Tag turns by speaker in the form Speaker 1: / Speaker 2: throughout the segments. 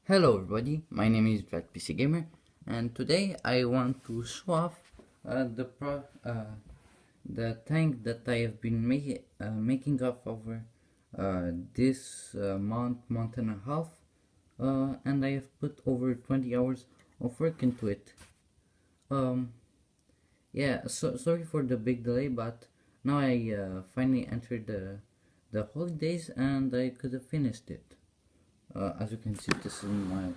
Speaker 1: Hello everybody, my name is PC Gamer, and today I want to show off the tank that I have been making up over this month and a half, and I have put over 20 hours of work into it. Yeah, sorry for the big delay, but now I finally entered the holidays and I could have finished it. As you can see, this is my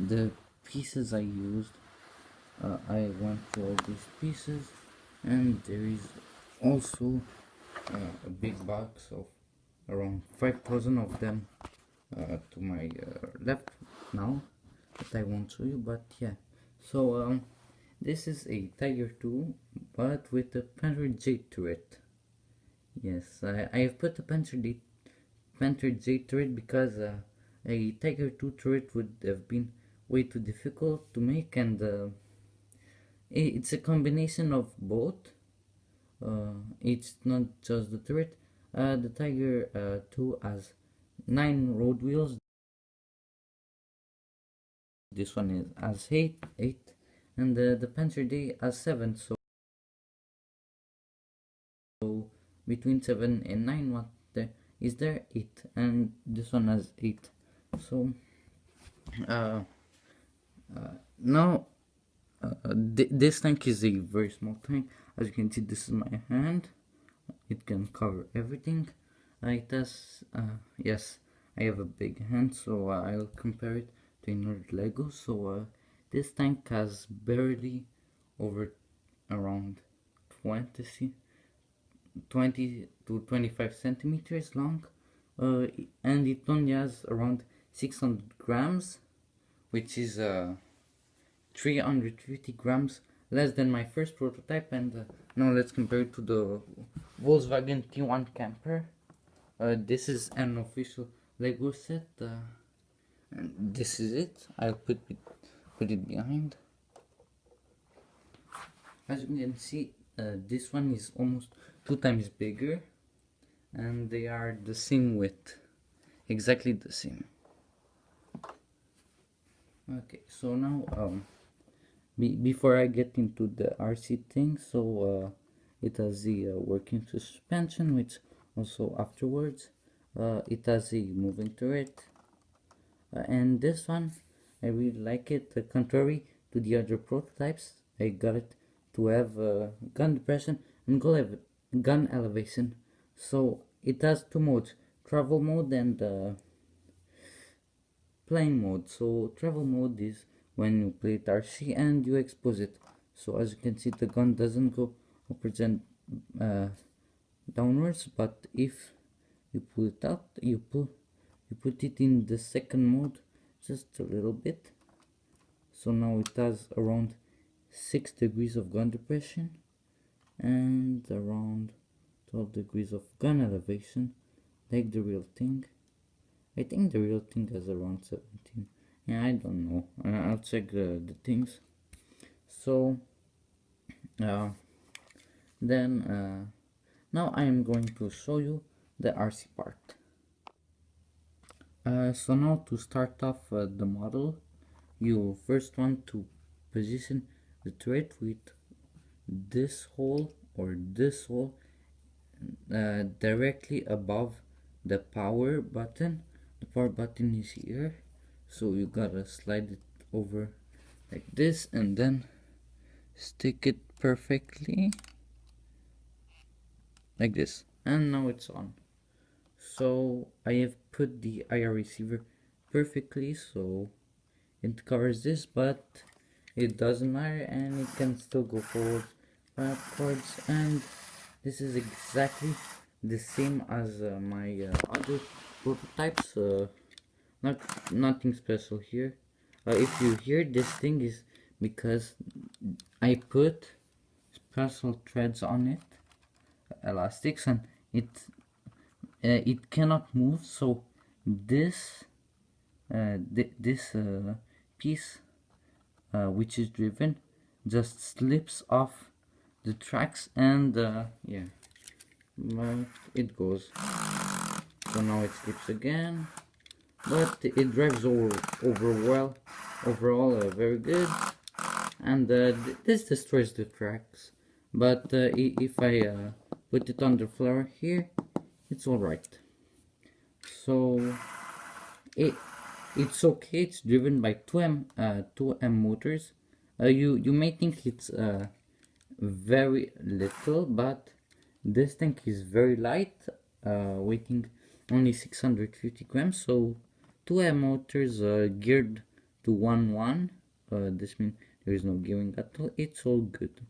Speaker 1: the pieces I used. I went through all these pieces, and there is also a big box of around 5,000 of them to my left now, that I won't show you, but yeah. So this is a Tiger 2 but with a Panther J turret. Yes, I have put a Panther J turret because a Tiger 2 turret would have been way too difficult to make, and it's a combination of both. It's not just the turret. The Tiger 2 has 9 road wheels. This one has 8, and the Panther J has 7. So between 7 and 9, what there is there? 8, and this one has 8. So now this tank is a very small tank. As you can see, this is my hand. It can cover everything. It has yes, I have a big hand, so I'll compare it to another Lego. So this tank has barely over around 20 to 25 centimeters long, and it only has around 600 grams, which is 350 grams less than my first prototype. And now let's compare it to the Volkswagen T1 camper. This is an official Lego set, and this is it. I'll put it behind. As you can see, this one is almost 2 times bigger, and they are the same width, exactly the same. Okay, so now before I get into the RC thing, so it has the working suspension, which also afterwards it has a moving turret, and this one I really like it. Contrary to the other prototypes, I got it to have gun depression and gun elevation. So it has 2 modes: travel mode and plane mode. So travel mode is when you play it RC and you expose it. So as you can see, the gun doesn't go upwards and downwards, but if you pull it out, you put it in the second mode just a little bit. So now it has around 6 degrees of gun depression and around 12 degrees of gun elevation, like the real thing. I think the real thing has around 17. Yeah, I don't know. I'll check the things. So then now I am going to show you the RC part. So now to start off the model, you first want to position the turret with this hole or this hole directly above the power button. The power button is here, so you gotta slide it over like this and then stick it perfectly like this, and now it's on. So I have put the IR receiver perfectly so it covers this, but it doesn't matter, and it can still go forward, backwards, and this is exactly the same as my other prototypes. Nothing special here. If you hear this thing, is because I put special threads on it, elastics, and it cannot move. So this piece which is driven just slips off the tracks, and yeah, it goes. So now it slips again, but it drives overall very good. And this destroys the tracks, but if I put it on the floor here, it's alright. So it it's okay. It's driven by 2M motors. You may think it's very little, but this tank is very light, weighing only 650 grams. So 2M motors geared to 1-1. This means there is no gearing at all. It's all good.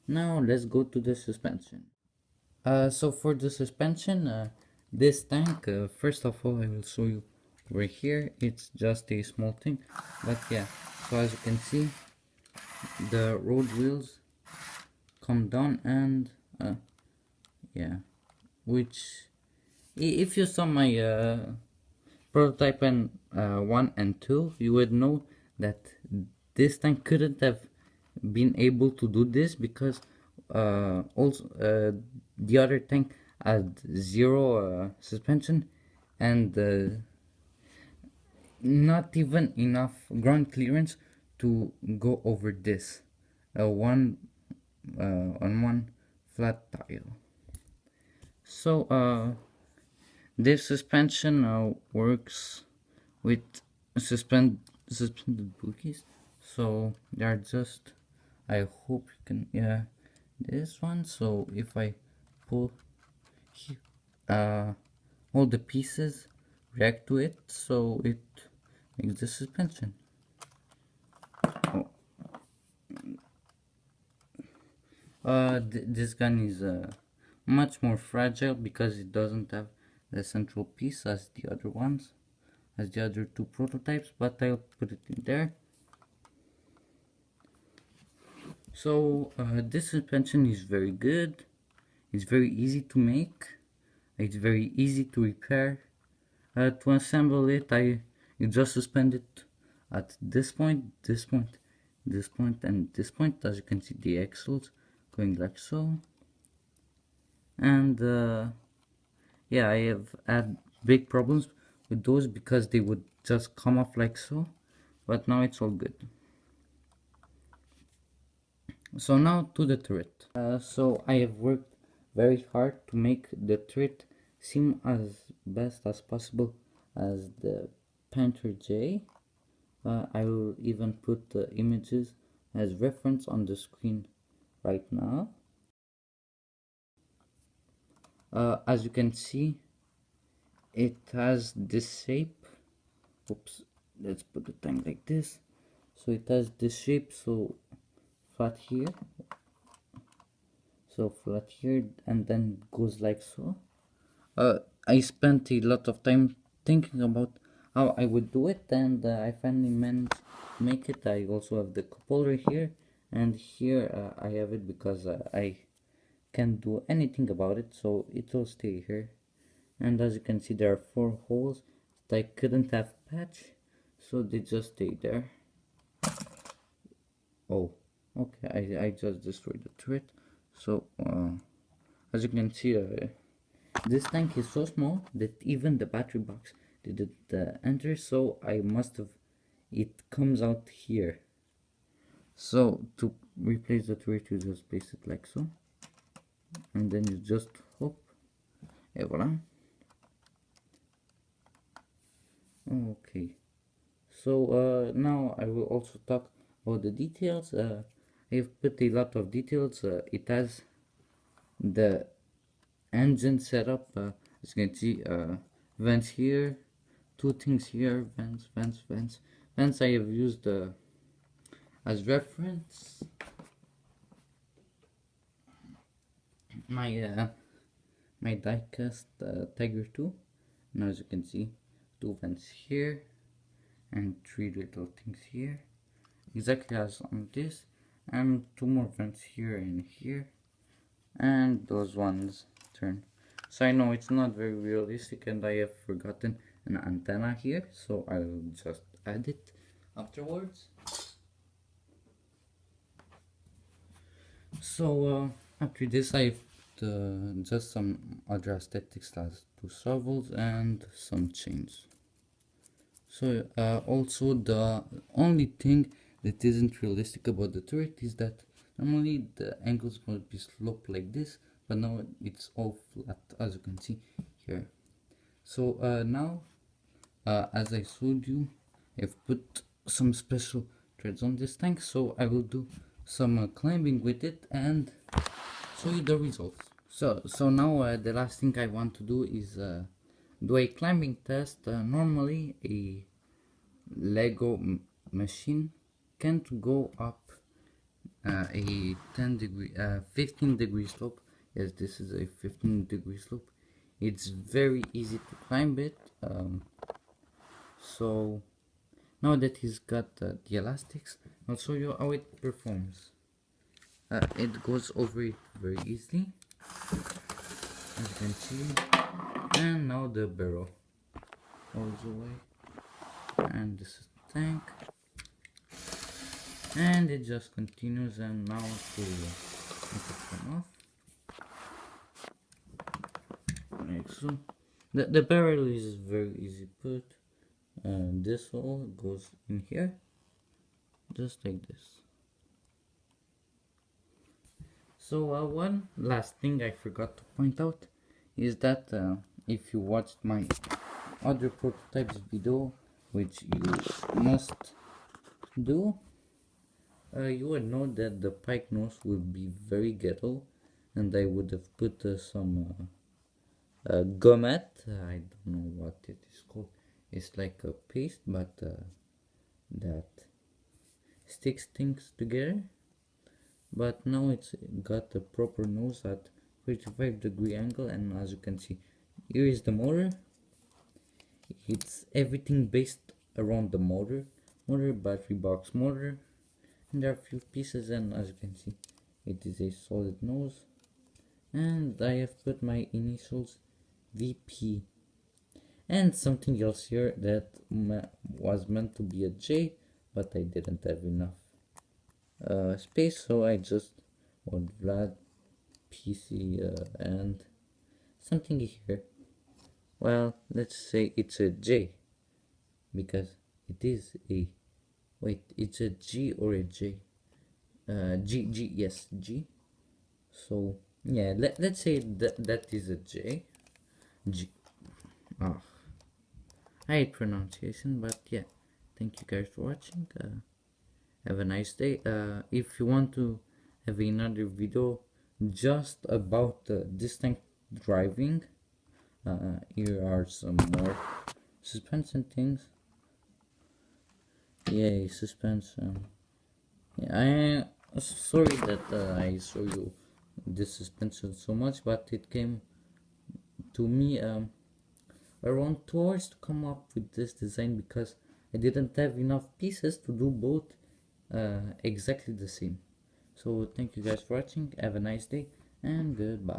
Speaker 1: Now let's go to the suspension. So for the suspension, this tank, first of all, I will show you over here. It's just a small thing, but yeah. So as you can see, the road wheels come down, and yeah, which if you saw my prototype and 1 and 2, you would know that this tank couldn't have been able to do this, because also the other tank had zero suspension, and not even enough ground clearance to go over this one on one flat tile. So this suspension works with suspended bogies. So they are just, I hope you can, yeah, this one. So if I pull all the pieces react to it, so it makes the suspension. This gun is much more fragile because it doesn't have the central piece as the other ones, as the other two prototypes, but I'll put it in there. So this suspension is very good. It's very easy to make. It's very easy to repair. To assemble it, you just suspend it at this point, this point, this point, and this point. As you can see, the axles going like so. And yeah, I have had big problems with those because they would just come off like so, but now it's all good. So now to the turret. So I have worked very hard to make the turret seem as best as possible as the Panther J. I will even put the images as reference on the screen right now. As you can see, it has this shape. Oops, let's put the tank like this. So it has this shape, so flat here, so flat here, and then it goes like so. I spent a lot of time thinking about how I would do it, and I finally managed to make it. I also have the cupola here, and here I have it because I can't do anything about it, so it will stay here. And as you can see, there are 4 holes that I couldn't have patched, so they just stay there. Oh, okay, I just destroyed the turret. So as you can see, this tank is so small that even the battery box didn't enter, so I must have, it comes out here. So to replace the turret, you just place it like so, and then you just hope, et voila. Okay, so now I will also talk about the details. I've put a lot of details. It has the engine setup, as you can see, vents here, 2 things here, vents I have used as reference. My diecast Tiger 2. Now as you can see, 2 vents here and 3 little things here, exactly as on this, and 2 more vents here and here, and those ones turn. So I know it's not very realistic, and I have forgotten an antenna here, so I'll just add it afterwards. So after this, I've just some other aesthetics as 2 shovels and some chains. So also the only thing that isn't realistic about the turret is that normally the angles would be sloped like this, but now it's all flat, as you can see here. So now, as I showed you, I've put some special threads on this tank, so I will do some climbing with it and show you the results. So now the last thing I want to do is do a climbing test. Normally a Lego machine can't go up a 15-degree slope. Yes, this is a 15-degree slope. It's very easy to climb it. So now that he's got the elastics, I'll show you how it performs. It goes over it very easily, as you can see. And now the barrel all the way, and this is the tank, and it just continues. And now to make it come off, like so. The barrel is very easy put, and this all goes in here, just like this. So one last thing I forgot to point out is that if you watched my other prototypes video, which you must do, you would know that the pike nose would be very ghetto, and I would have put some gummet. I don't know what it is called. It's like a paste, but that sticks things together. But now it's got a proper nose at 45-degree angle, and as you can see, here is the motor. It's everything based around the motor, battery box motor, and there are a few pieces, and as you can see, it is a solid nose. And I have put my initials VP and something else here that was meant to be a J, but I didn't have enough space, so I just want Vlad PC and something here. Well, let's say it's a J, because it is a, wait, it's a G or a J? G, yes, G. So yeah, let's say that is a J. G. Oh, I hate pronunciation, but yeah. Thank you guys for watching. Have a nice day. If you want to have another video just about this tank driving, here are some more suspension things. Yay, suspension. Yeah, I sorry that I show you this suspension so much, but it came to me around 2 hours to come up with this design, because I didn't have enough pieces to do both exactly the same. So thank you guys for watching. Have a nice day and goodbye.